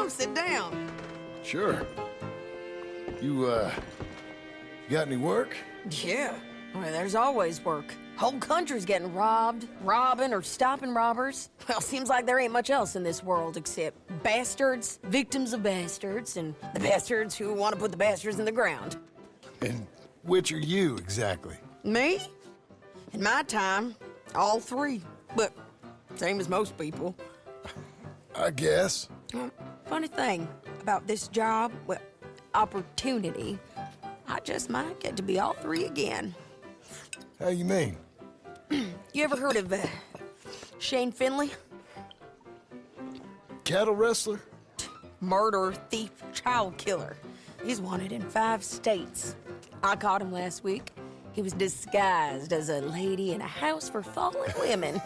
Come sit down. Sure. You got any work? Yeah. Well, there's always work. Whole country's getting robbed, robbing, or stopping robbers. Well, seems like there ain't much else in this world except bastards, victims of bastards, and the bastards who want to put the bastards in the ground. And which are you, exactly? Me? In my time, all three. But same as most people. I guess. Funny thing about this job, well, opportunity, I just might get to be all three again. How you mean? You ever heard of Shane Finley? Cattle wrestler? Murderer, thief, child killer. He's wanted in 5 states. I caught him last week. He was disguised as a lady in a house for fallen women.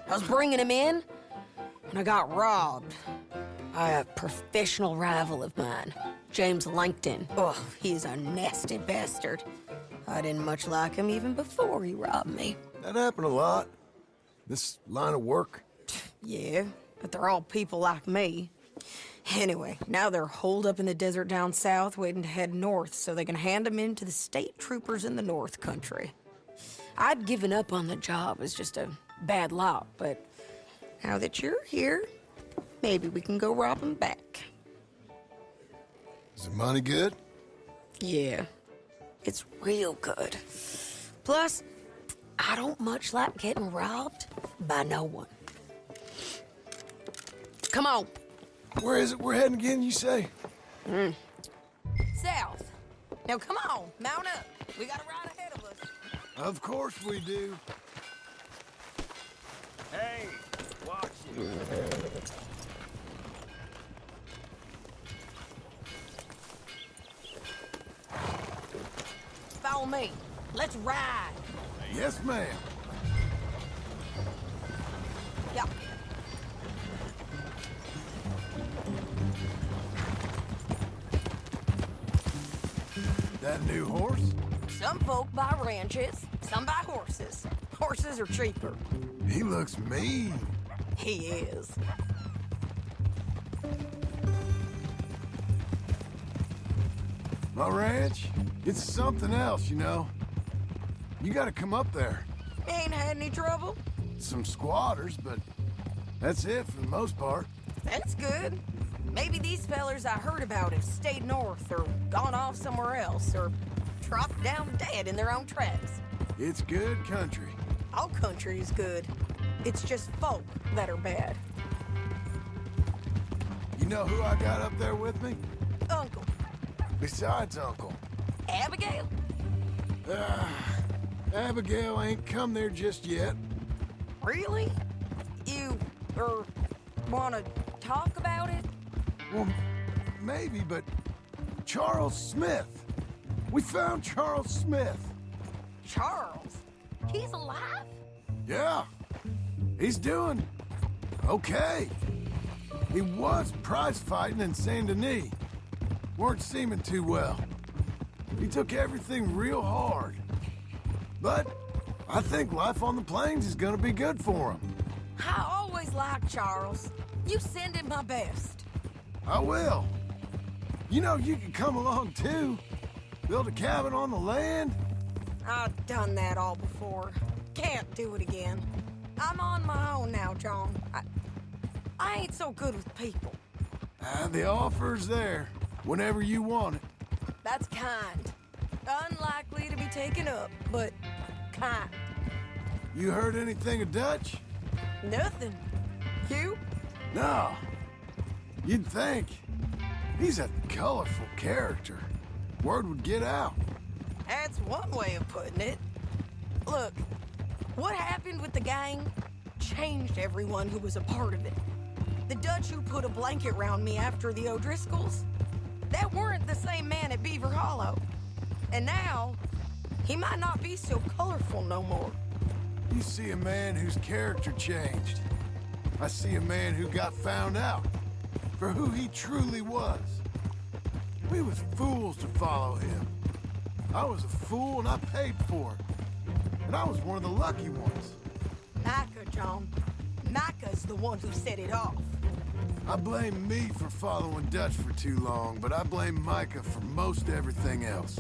I was bringing him in, and I got robbed by a professional rival of mine, James Langton. Oh, he's a nasty bastard. I didn't much like him even before he robbed me. That happened a lot. This line of work. Yeah, but they're all people like me. Anyway, now they're holed up in the desert down south, waiting to head north so they can hand them in to the state troopers in the north country. I'd given up on the job as just a bad lot, but now that you're here, maybe we can go rob them back. Is the money good? Yeah, it's real good. Plus, I don't much like getting robbed by no one. Come on. Where is it we're heading again, you say? South. Now come on, mount up. We got a ride ahead of us. Of course we do. Hey, watch it. Follow me. Let's ride. Yes, ma'am. Yeah. That new horse? Some folk buy ranches, some buy horses. Horses are cheaper. He looks mean. He is. My ranch, it's something else, you know. You gotta come up there. Ain't had any trouble? Some squatters, but that's it for the most part. That's good. Maybe these fellers I heard about have stayed north or gone off somewhere else or dropped down dead in their own tracks. It's good country. All country is good. It's just folk that are bad. You know who I got up there with me? Uncle. Besides Uncle. Abigail? Abigail ain't come there just yet. Really? You, wanna talk about it? Well, maybe, but Charles Smith. We found Charles Smith. Charles? He's alive? Yeah. He's doing okay. He was prize fighting in Saint Denis. Weren't seeming too well. He took everything real hard. But I think life on the plains is gonna be good for him. I always liked Charles. You send him my best. I will. You know, you can come along too. Build a cabin on the land. I've done that all before. Can't do it again. I'm on my own now, John. I ain't so good with people. The offer's there, whenever you want it. That's kind. Unlikely to be taken up, but kind. You heard anything of Dutch? Nothing. You? No. You'd think. He's a colorful character. Word would get out. That's one way of putting it. Look, what happened with the gang changed everyone who was a part of it. The Dutch who put a blanket round me after the O'Driscolls, that weren't the same man at Beaver Hollow. And now, he might not be so colorful no more. You see a man whose character changed. I see a man who got found out for who he truly was. We was fools to follow him. I was a fool and I paid for it. And I was one of the lucky ones. Micah, John. Micah's the one who set it off. I blame me for following Dutch for too long, but I blame Micah for most everything else.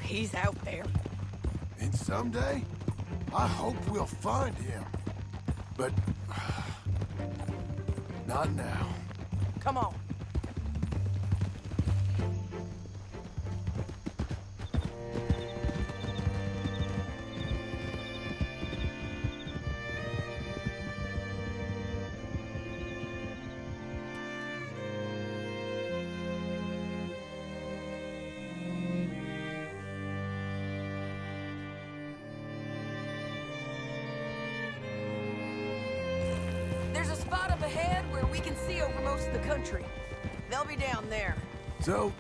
He's out there. And someday, I hope we'll find him. But... not now. Come on. There's a spot up ahead where we can see over most of the country. They'll be down there. So,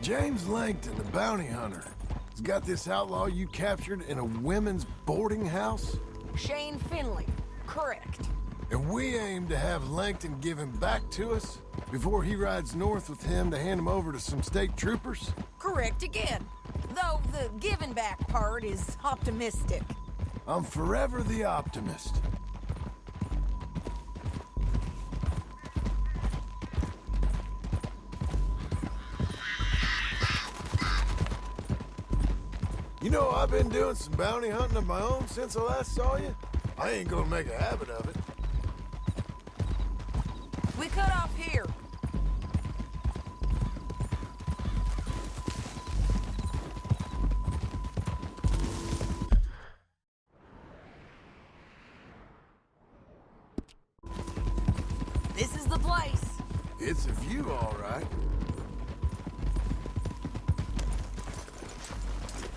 James Langton, the bounty hunter, has got this outlaw you captured in a women's boarding house? Shane Finley. Correct. And we aim to have Langton give him back to us before he rides north with him to hand him over to some state troopers? Correct again. Though the giving back part is optimistic. I'm forever the optimist. You know, I've been doing some bounty hunting of my own since I last saw you. I ain't gonna make a habit of it. We cut off here. This is the place. It's a view, all right.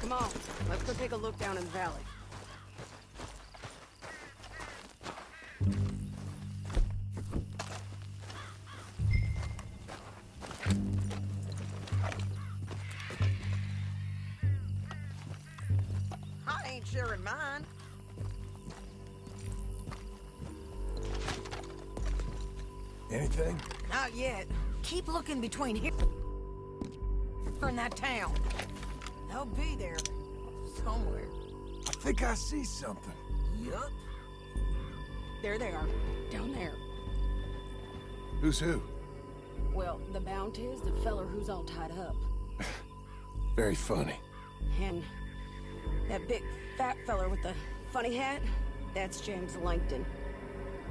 Come on, let's go take a look down in the valley. I ain't sharing mine. Anything? Not yet. Keep looking between here and that town. They'll be there somewhere. I think I see something. Yup. There they are, down there. Who's who? Well, the Bounty is the feller who's all tied up. Very funny. And that big fat feller with the funny hat, that's James Langton.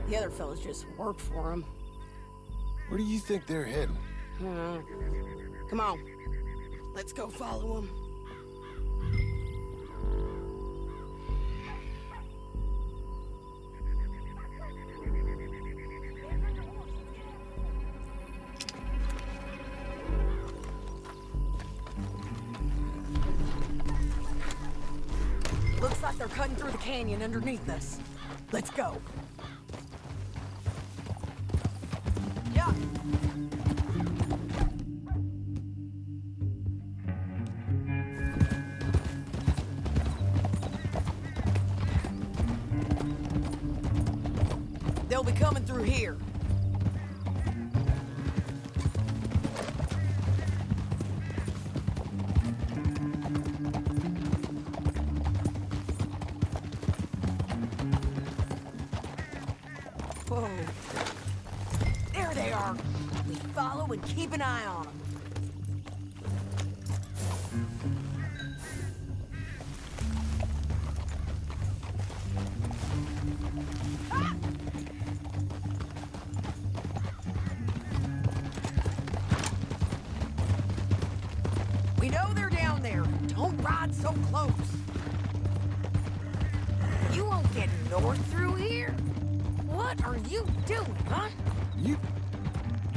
The other fellas just work for him. Where do you think they're heading? Come on, let's go follow them. Looks like they're cutting through the canyon underneath us. Let's go. Yeah. They'll be coming through here. Whoa. There they are. We follow and keep an eye on them. Ah! We know they're down there. Don't ride so close. You won't get north through here? What are you doing, huh? You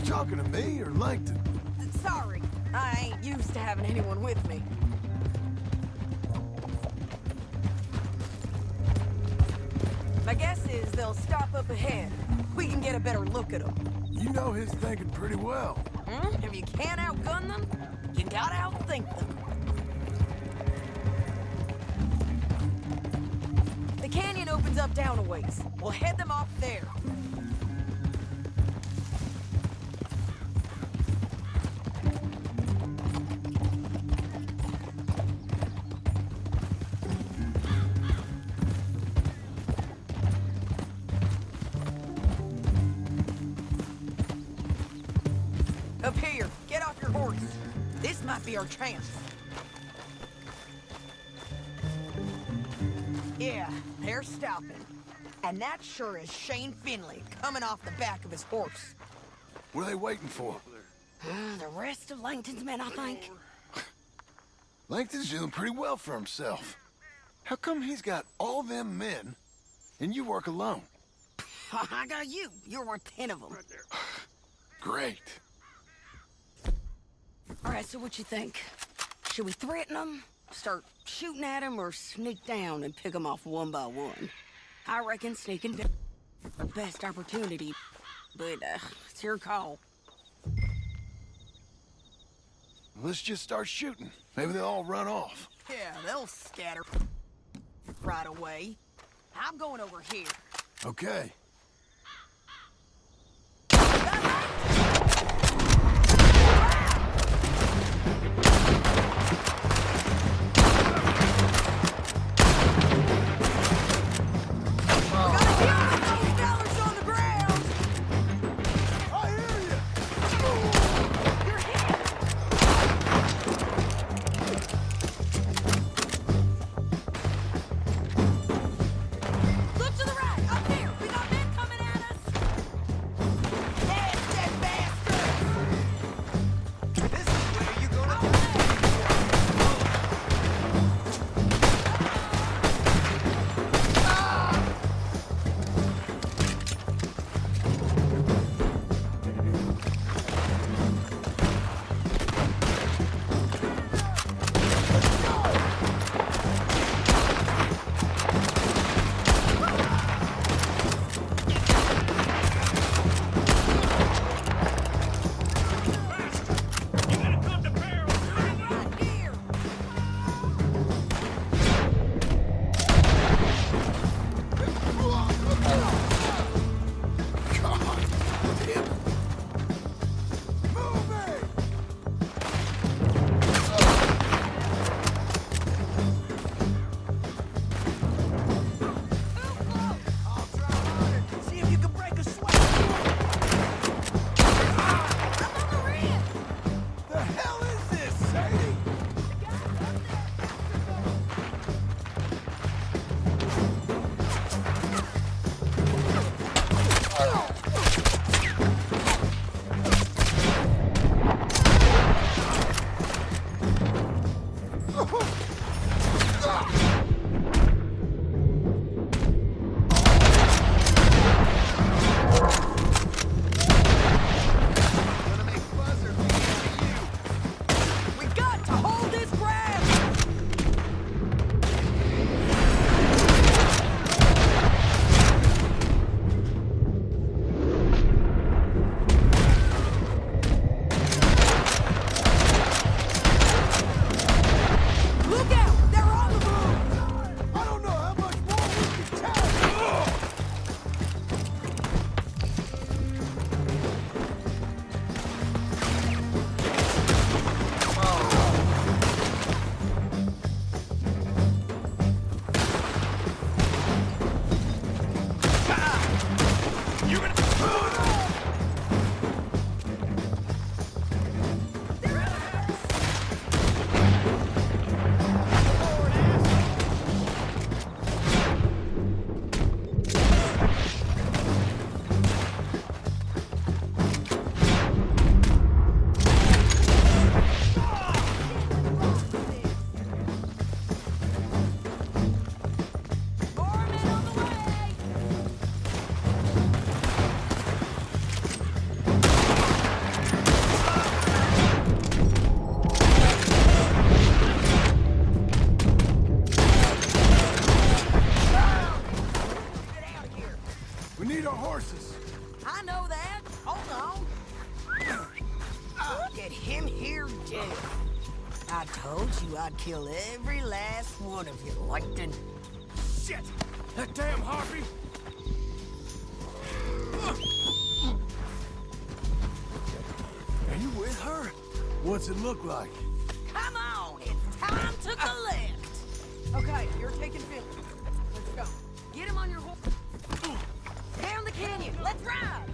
talking to me or Langton? Sorry, I ain't used to having anyone with me. My guess is they'll stop up ahead. We can get a better look at them. You know his thinking pretty well. If you can't outgun them, you gotta outthink them. The canyon opens up down a ways. We'll head them off there. Up here, get off your horse. This might be our chance. Yeah, they're stopping. And that sure is Shane Finley coming off the back of his horse. What are they waiting for? The rest of Langton's men, I think. Langton's doing pretty well for himself. How come he's got all them men, and you work alone? I got you. You're worth 10 of them. Great. All right, so what you think? Should we threaten them, start shooting at them, or sneak down and pick them off one by one? I reckon sneaking down the best opportunity, but it's your call. Let's just start shooting. Maybe they'll all run off. Yeah, they'll scatter right away. I'm going over here. Okay. I told you I'd kill every last one of you, Langton. Shit! That damn harpy! Are you with her? What's it look like? Come on, it's time to collect. Okay, you're taking Philly. Let's go. Get him on your horse. Down the canyon. Let's ride.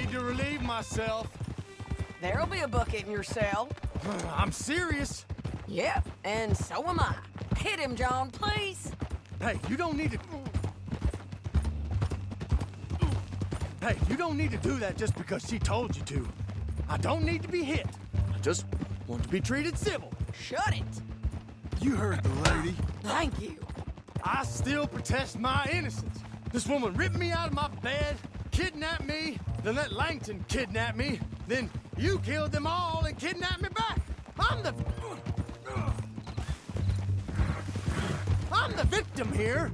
need to relieve myself. There'll be a bucket in your cell. I'm serious. Yep, and so am I. Hit him, John, please. Hey, you don't need to... Hey, you don't need to do that just because she told you to. I don't need to be hit. I just want to be treated civil. Shut it. You heard the lady. Thank you. I still protest my innocence. This woman ripped me out of my bed, kidnapped me, then let Langton kidnap me, then you killed them all and kidnapped me back. I'm the victim here.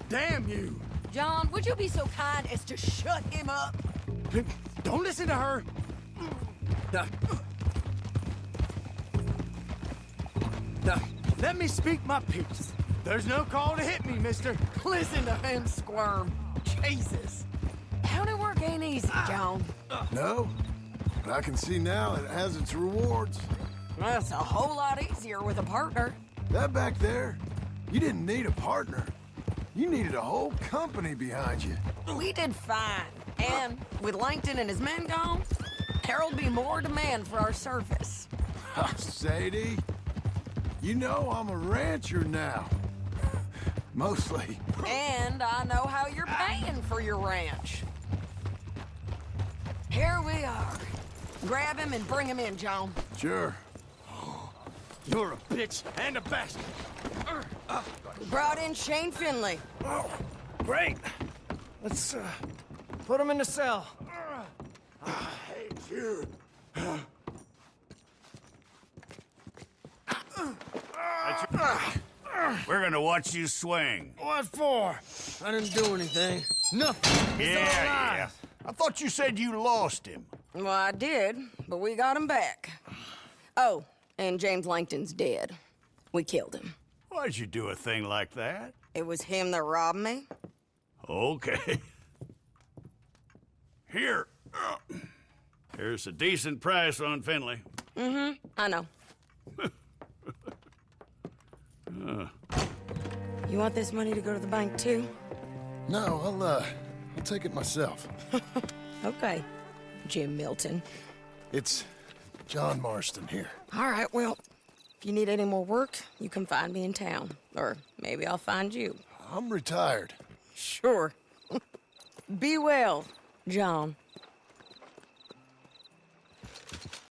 Damn you. John, would you be so kind as to shut him up? Don't listen to her. Let me speak my piece. There's no call to hit me, mister. Listen to him squirm. Jesus. County work ain't easy, John. No, but I can see now it has its rewards. That's a whole lot easier with a partner. That back there, you didn't need a partner. You needed a whole company behind you. We did fine. And with Langton and his men gone, there'll be more demand for our service. Sadie, you know I'm a rancher now. Mostly. And I know how you're paying for your ranch. Here we are. Grab him and bring him in, John. Sure. You're a bitch and a bastard. We brought in Shane Finley. Oh, great. Let's put him in the cell. I hate you. We're gonna watch you swing. What for? I didn't do anything. Nothing. It's all Yeah. lies. I thought you said you lost him. Well, I did, but we got him back. Oh, and James Langton's dead. We killed him. Why'd you do a thing like that? It was him that robbed me. Okay. Here. Here's a decent price on Finley. I know. You want this money to go to the bank, too? No, I'll take it myself. Okay, Jim Milton. It's John Marston here. All right, well, if you need any more work, you can find me in town. Or maybe I'll find you. I'm retired. Sure. Be well, John.